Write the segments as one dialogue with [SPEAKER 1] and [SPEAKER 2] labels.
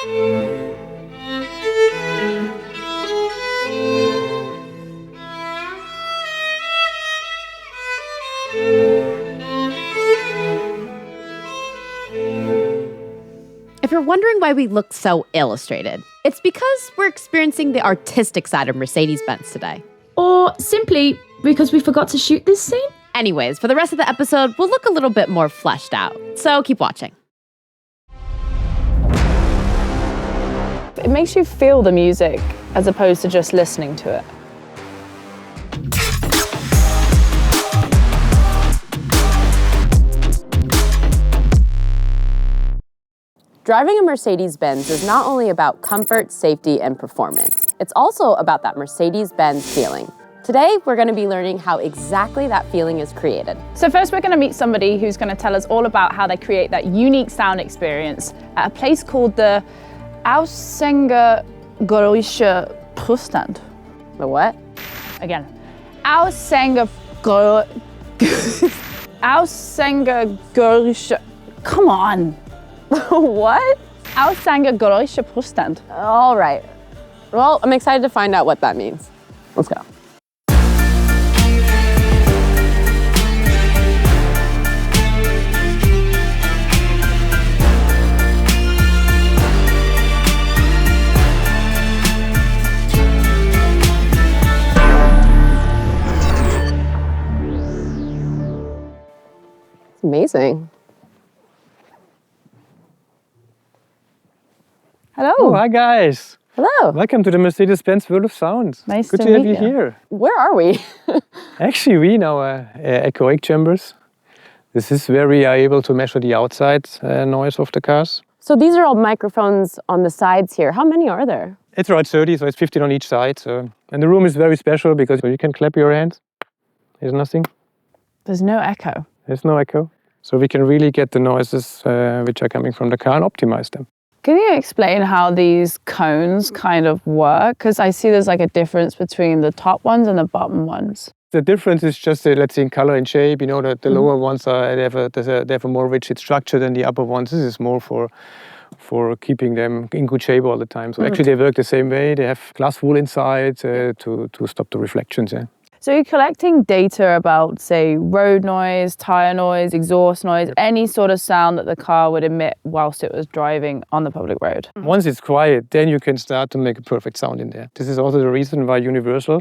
[SPEAKER 1] If you're wondering why we look so illustrated, it's because we're experiencing the artistic side of Mercedes-Benz today.
[SPEAKER 2] Or simply because we forgot to shoot this scene?
[SPEAKER 1] Anyways, for the rest of the episode, we'll look a little bit more fleshed out. So keep watching.
[SPEAKER 3] It makes you feel the music as opposed to just listening to it.
[SPEAKER 1] Driving a Mercedes-Benz is not only about comfort, safety, and performance. It's also about that Mercedes-Benz feeling. Today, we're going to be learning how exactly that feeling is created.
[SPEAKER 3] So first, we're going to meet somebody who's going to tell us all about how they create that unique sound experience at a place called the Aussengeräuscheprüfstand.
[SPEAKER 1] The what?
[SPEAKER 3] Again, Aussengeräusche. Come on.
[SPEAKER 1] What?
[SPEAKER 3] Aussengeräuscheprüfstand.
[SPEAKER 1] All right. Well, I'm excited to find out what that means. Let's go. It's amazing.
[SPEAKER 3] Hello.
[SPEAKER 4] Oh, hi guys.
[SPEAKER 1] Hello.
[SPEAKER 4] Welcome to the Mercedes-Benz World of Sound.
[SPEAKER 3] Nice
[SPEAKER 4] Good
[SPEAKER 3] to
[SPEAKER 4] to have
[SPEAKER 3] meet
[SPEAKER 4] you
[SPEAKER 3] you.
[SPEAKER 4] here.
[SPEAKER 1] Where are we?
[SPEAKER 4] Actually, we in our echoic chambers. This is where we are able to measure the outside noise of the cars.
[SPEAKER 1] So these are all microphones on the sides here. How many are there?
[SPEAKER 4] It's around 30, so it's 15 on each side. So, and the room is very special because you can clap your hands. There's nothing.
[SPEAKER 3] There's no echo.
[SPEAKER 4] There's no echo. So we can really get the noises which are coming from the car and optimize them.
[SPEAKER 3] Can you explain how these cones kind of work? Because I see there's like a difference between the top ones and the bottom ones.
[SPEAKER 4] The difference is just, let's say, in color and shape. You know that the lower ones they have a more rigid structure than the upper ones. This is more for keeping them in good shape all the time. So actually, they work the same way. They have glass wool inside to stop the reflections. Yeah.
[SPEAKER 3] So you're collecting data about, say, road noise, tire noise, exhaust noise, any sort of sound that the car would emit whilst it was driving on the public road.
[SPEAKER 4] Once it's quiet, then you can start to make a perfect sound in there. This is also the reason why Universal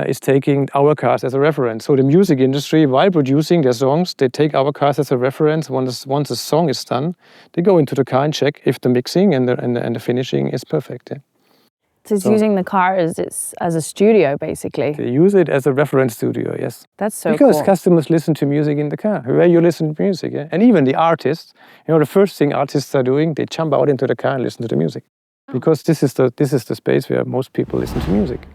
[SPEAKER 4] is taking our cars as a reference. So the music industry, while producing their songs, they take our cars as a reference. Once a song is done, they go into the car and check if the mixing and the finishing is perfect. Yeah.
[SPEAKER 3] So it's using the car as a studio, basically.
[SPEAKER 4] They use it as a reference studio, yes.
[SPEAKER 3] That's so
[SPEAKER 4] because
[SPEAKER 3] cool.
[SPEAKER 4] customers listen to music in the car, where you listen to music. Yeah? And even the artists, you know, the first thing artists are doing, they jump out into the car and listen to the music. Because this is the space where most people listen to music.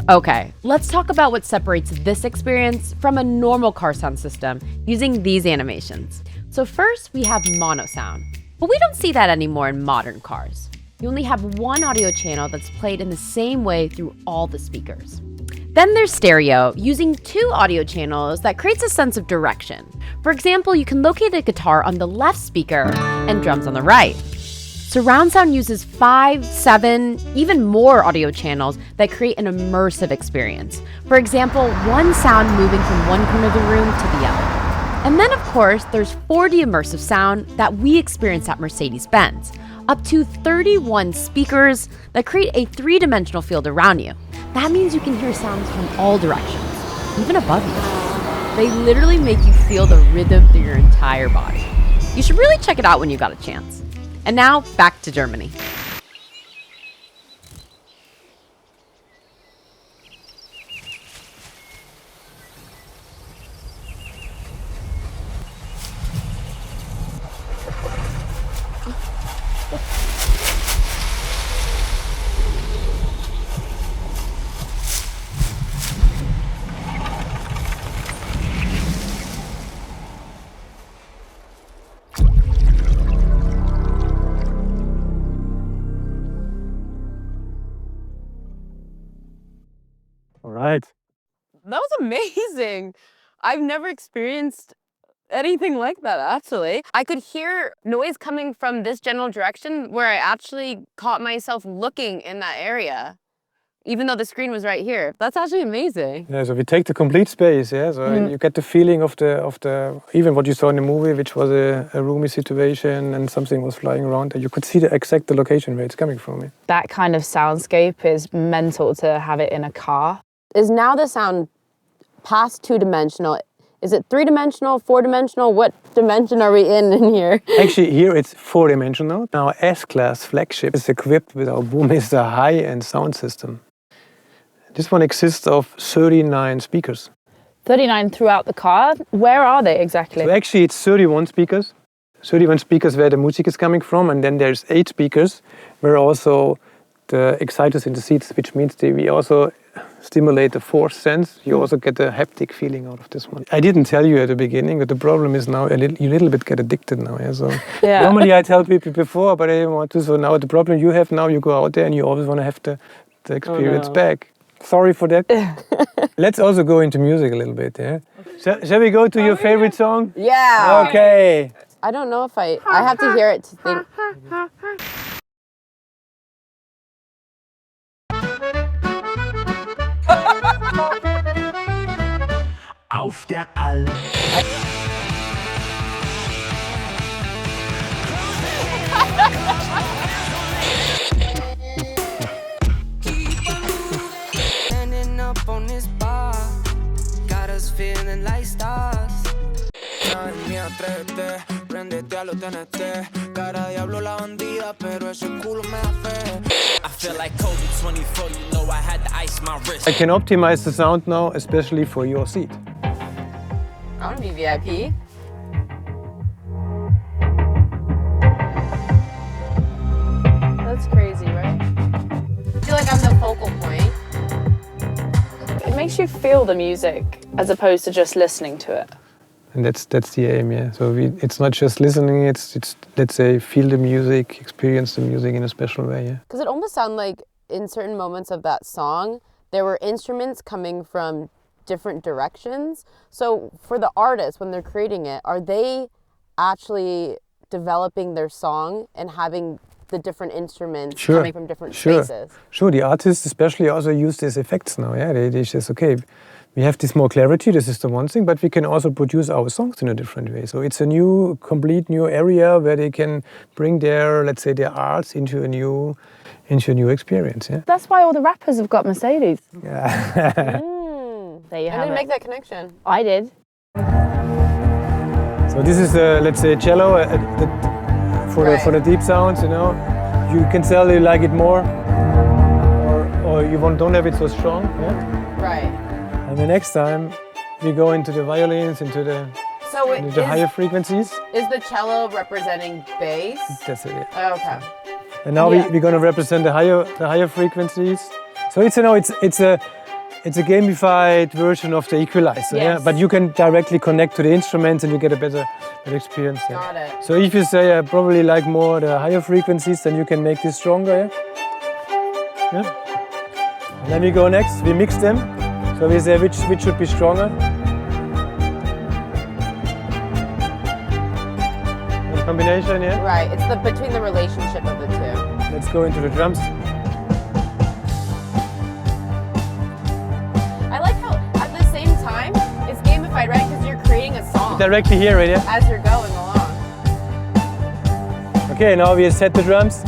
[SPEAKER 1] Okay, let's talk about what separates this experience from a normal car sound system using these animations. So first, we have mono sound. But we don't see that anymore in modern cars. You only have one audio channel that's played in the same way through all the speakers. Then there's stereo, using two audio channels that creates a sense of direction. For example, you can locate a guitar on the left speaker and drums on the right. Surround sound uses 5, 7, even more audio channels that create an immersive experience. For example, one sound moving from one corner of the room to the other. And then, of course, there's 4D immersive sound that we experience at Mercedes-Benz, up to 31 speakers that create a three-dimensional field around you. That means you can hear sounds from all directions, even above you. They literally make you feel the rhythm through your entire body. You should really check it out when you got a chance. And now, back to Germany.
[SPEAKER 4] All right.
[SPEAKER 1] That was amazing. I've never experienced anything like that, actually. I could hear noise coming from this general direction where I actually caught myself looking in that area, even though the screen was right here. That's actually amazing.
[SPEAKER 4] Yeah, so we take the complete space, yeah. So you get the feeling of the even what you saw in the movie, which was a roomy situation and something was flying around. You could see the exact location where it's coming from. Yeah.
[SPEAKER 3] That kind of soundscape is mental to have it in a car.
[SPEAKER 1] Is now the sound past two-dimensional? Is it three-dimensional, four-dimensional? What dimension are we in here?
[SPEAKER 4] Actually, here it's four-dimensional. Our S-Class flagship is equipped with our Burmester high-end sound system. This one consists of 39 speakers.
[SPEAKER 3] 39 throughout the car? Where are they exactly?
[SPEAKER 4] So actually it's 31 speakers. 31 speakers where the music is coming from, and then there's 8 speakers where also the exciters in the seats, which means we also stimulate the fourth sense. You also get a haptic feeling out of this one. I didn't tell you at the beginning, but the problem is now you little bit get addicted now. Yeah? So
[SPEAKER 3] Yeah.
[SPEAKER 4] Normally I tell people before, but I didn't want to. So now the problem you have now, you go out there and you always want to have the experience back. Sorry for that. Let's also go into music a little bit. Yeah. Shall we go to your favorite song?
[SPEAKER 1] Yeah.
[SPEAKER 4] Okay.
[SPEAKER 1] I don't know if I have to hear it to think.
[SPEAKER 5] Auf der Alm.
[SPEAKER 6] Standing up on this bar, got us feeling like stars. Ay, mía, atrévete, préndete a lo TNT. Cara diablo la bandida, pero ese culo me da fe. I feel like Kobe 24, you know I had to ice my wrist.
[SPEAKER 4] I can optimize the sound now, especially for your seat.
[SPEAKER 1] I want to be VIP.
[SPEAKER 3] That's crazy, right?
[SPEAKER 1] I feel like I'm the focal point.
[SPEAKER 3] It makes you feel the music as opposed to just listening to it.
[SPEAKER 4] And that's the aim, yeah. So it's not just listening, it's let's say feel the music, experience the music in a special way, yeah.
[SPEAKER 1] Because it almost sounded like in certain moments of that song, there were instruments coming from different directions. So for the artist, when they're creating it, are they actually developing their song and having the different instruments coming from different spaces?
[SPEAKER 4] Sure, the artists especially also use these effects now, yeah. They just, okay, we have this more clarity, this is the one thing, but we can also produce our songs in a different way. So it's a complete new area where they can bring their, let's say, their arts into a new experience, yeah.
[SPEAKER 3] That's why all the rappers have got Mercedes.
[SPEAKER 4] Yeah.
[SPEAKER 3] There you
[SPEAKER 1] I
[SPEAKER 3] have
[SPEAKER 1] didn't
[SPEAKER 3] it.
[SPEAKER 1] make that connection.
[SPEAKER 3] I did.
[SPEAKER 4] So this is, let's say, cello for the deep sounds, you know. You can tell you like it more, or you don't have it so strong, yeah.
[SPEAKER 1] Right.
[SPEAKER 4] And the next time we go into the violins, into the higher frequencies.
[SPEAKER 1] Is the cello representing bass?
[SPEAKER 4] That's it. Yeah.
[SPEAKER 1] Oh, okay.
[SPEAKER 4] And now we're going to represent the higher frequencies. So it's a gamified version of the equalizer, yeah. But you can directly connect to the instruments and you get a better experience. Yeah.
[SPEAKER 1] Got it.
[SPEAKER 4] So if you say I probably like more the higher frequencies, then you can make this stronger. Yeah. And then we go next. We mix them. So we say which should be stronger. In combination, yeah.
[SPEAKER 1] Right. It's between the relationship of the two.
[SPEAKER 4] Let's go into the drums.
[SPEAKER 1] I like how at the same time it's gamified, right? Because you're creating a song
[SPEAKER 4] Directly here, right? Yeah.
[SPEAKER 1] as you're going along.
[SPEAKER 4] Okay, now we set the drums.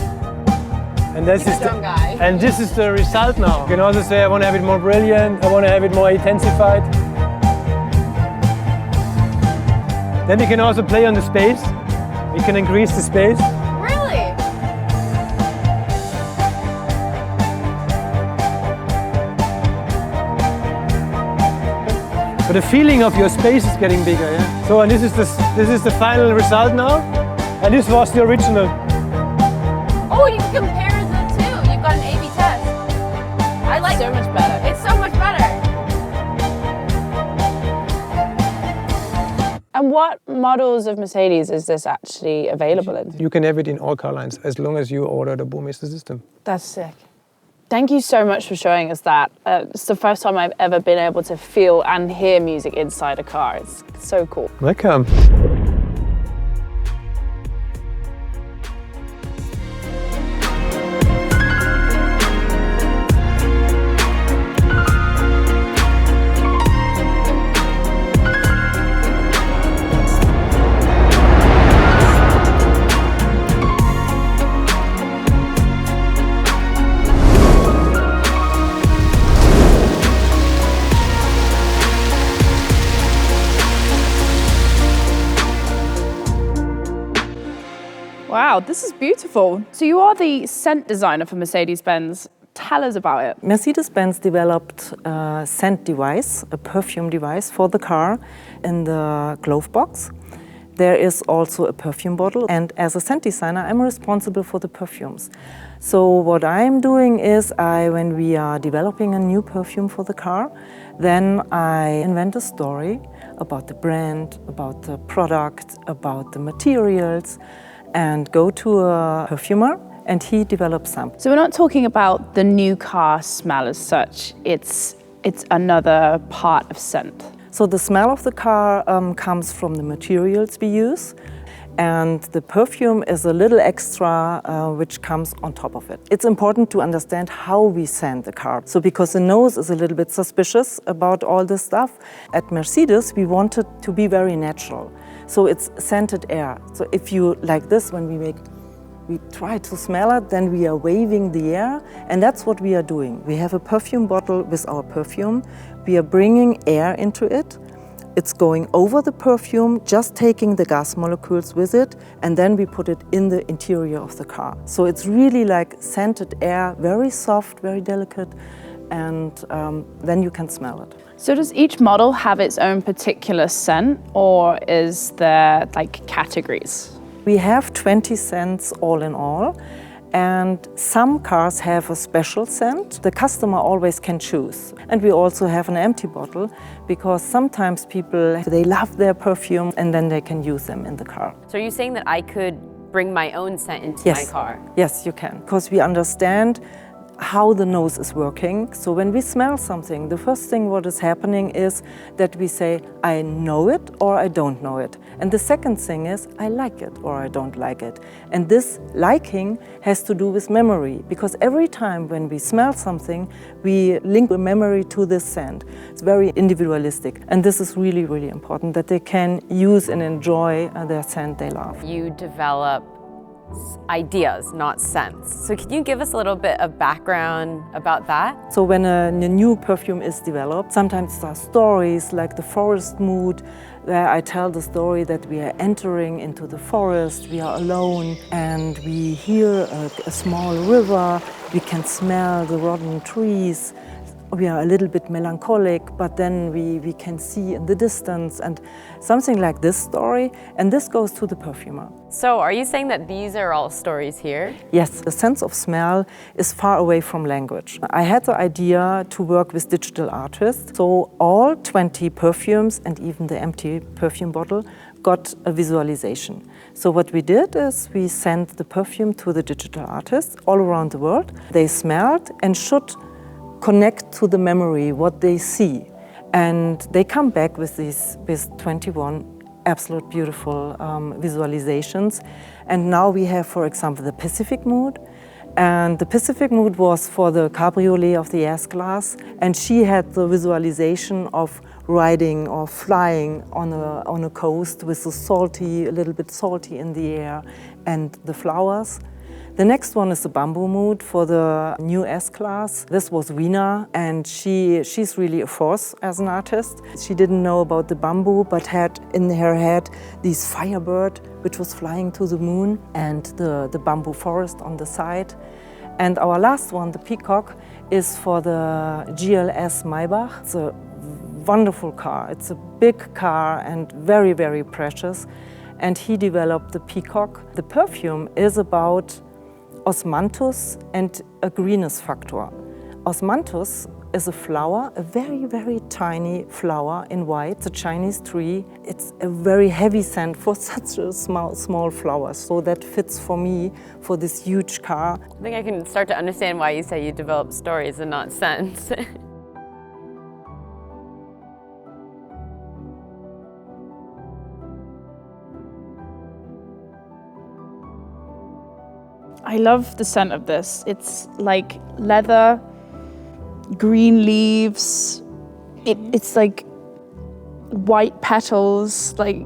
[SPEAKER 4] And this
[SPEAKER 1] He's
[SPEAKER 4] is
[SPEAKER 1] a drum guy.
[SPEAKER 4] And this is the result now. You can also say I want to have it more brilliant, I want to have it more intensified. Then we can also play on the space. We can increase the space.
[SPEAKER 1] Really?
[SPEAKER 4] So the feeling of your space is getting bigger, yeah? So and this is the final result now. And this was the original.
[SPEAKER 1] Oh, you can compare the two. You've got an A/B test. I like
[SPEAKER 3] So much better.
[SPEAKER 1] It's so much better.
[SPEAKER 3] And what models of Mercedes is this actually available in?
[SPEAKER 4] You can have it in all car lines as long as you order the Burmester system.
[SPEAKER 3] That's sick. Thank you so much for showing us that. It's the first time I've ever been able to feel and hear music inside a car. It's so cool.
[SPEAKER 4] Welcome.
[SPEAKER 3] Wow, this is beautiful. So you are the scent designer for Mercedes-Benz. Tell us about it.
[SPEAKER 7] Mercedes-Benz developed a scent device, a perfume device for the car in the glove box. There is also a perfume bottle, and as a scent designer, I'm responsible for the perfumes. So what I'm doing is, when we are developing a new perfume for the car, then I invent a story about the brand, about the product, about the materials, and go to a perfumer, and he develops some.
[SPEAKER 3] So we're not talking about the new car smell as such, it's another part of scent.
[SPEAKER 7] So the smell of the car comes from the materials we use, and the perfume is a little extra which comes on top of it. It's important to understand how we scent the car. So because the nose is a little bit suspicious about all this stuff, at Mercedes we wanted to be very natural. So it's scented air. So if you like this, when we try to smell it, then we are waving the air, and that's what we are doing. We have a perfume bottle with our perfume. We are bringing air into it. It's going over the perfume, just taking the gas molecules with it, and then we put it in the interior of the car. So it's really like scented air, very soft, very delicate, and then you can smell it.
[SPEAKER 3] So does each model have its own particular scent, or is there like categories?
[SPEAKER 7] We have 20 scents all in all, and some cars have a special scent. The customer always can choose. And we also have an empty bottle, because sometimes people, they love their perfume and then they can use them in the car.
[SPEAKER 1] So are you saying that I could bring my own scent into my car?
[SPEAKER 7] Yes, you can, because we understand how the nose is working. So when we smell something, the first thing what is happening is that we say, I know it or I don't know it. And the second thing is, I like it or I don't like it. And this liking has to do with memory, because every time when we smell something, we link a memory to this scent. It's very individualistic. And this is really, really important, that they can use and enjoy their scent they love.
[SPEAKER 1] You develop ideas, not scents. So can you give us a little bit of background about that?
[SPEAKER 7] So when a new perfume is developed, sometimes there are stories like the forest mood, where I tell the story that we are entering into the forest, we are alone, and we hear a small river, we can smell the rotten trees. We are a little bit melancholic, but then we can see in the distance, and something like this story, and this goes to the perfumer.
[SPEAKER 1] So are you saying that these are all stories here?
[SPEAKER 7] Yes, the sense of smell is far away from language. I had the idea to work with digital artists, so all 20 perfumes and even the empty perfume bottle got a visualization. So what we did is we sent the perfume to the digital artists all around the world. They smelled and should connect to the memory what they see, and they come back with 21 absolute beautiful visualizations. And now we have, for example, the Pacific mood, and the Pacific mood was for the cabriolet of the S-Class, and she had the visualization of riding or flying on a coast with a little bit salty in the air, and the flowers. The next one is the bamboo mood for the new S-Class. This was Wiener, and she's really a force as an artist. She didn't know about the bamboo, but had in her head this firebird which was flying to the moon, and the bamboo forest on the side. And our last one, the peacock, is for the GLS Maybach. It's a wonderful car. It's a big car and very, very precious. And he developed the peacock. The perfume is about osmanthus and a greenness factor. Osmanthus is a flower, a very, very tiny flower in white. It's a Chinese tree. It's a very heavy scent for such a small flower. So that fits for me for this huge car.
[SPEAKER 1] I think I can start to understand why you say you develop stories and not scents.
[SPEAKER 3] I love the scent of this. It's like leather, green leaves. It's like white petals. Like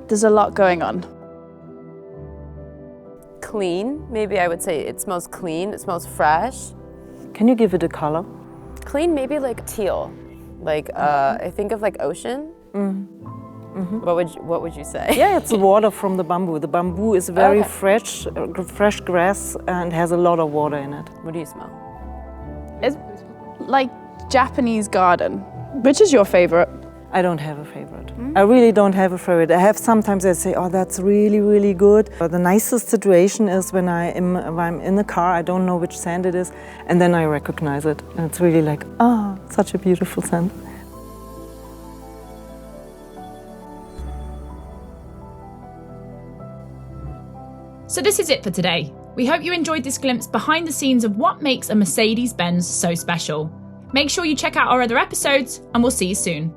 [SPEAKER 3] there's a lot going on.
[SPEAKER 1] Clean, maybe I would say it smells clean, it smells fresh.
[SPEAKER 7] Can you give it a color?
[SPEAKER 1] Clean, maybe like teal. Like, I think of like ocean. What would you say?
[SPEAKER 7] Yeah, it's the water from the bamboo. The bamboo is very fresh grass and has a lot of water in it.
[SPEAKER 1] What do you smell?
[SPEAKER 3] It's like Japanese garden. Which is your favorite?
[SPEAKER 7] I don't have a favorite. I really don't have a favorite. Sometimes I say, oh, that's really, really good. But the nicest situation is when I'm in the car, I don't know which scent it is, and then I recognize it. And it's really like, such a beautiful scent.
[SPEAKER 8] So this is it for today. We hope you enjoyed this glimpse behind the scenes of what makes a Mercedes-Benz so special. Make sure you check out our other episodes, and we'll see you soon.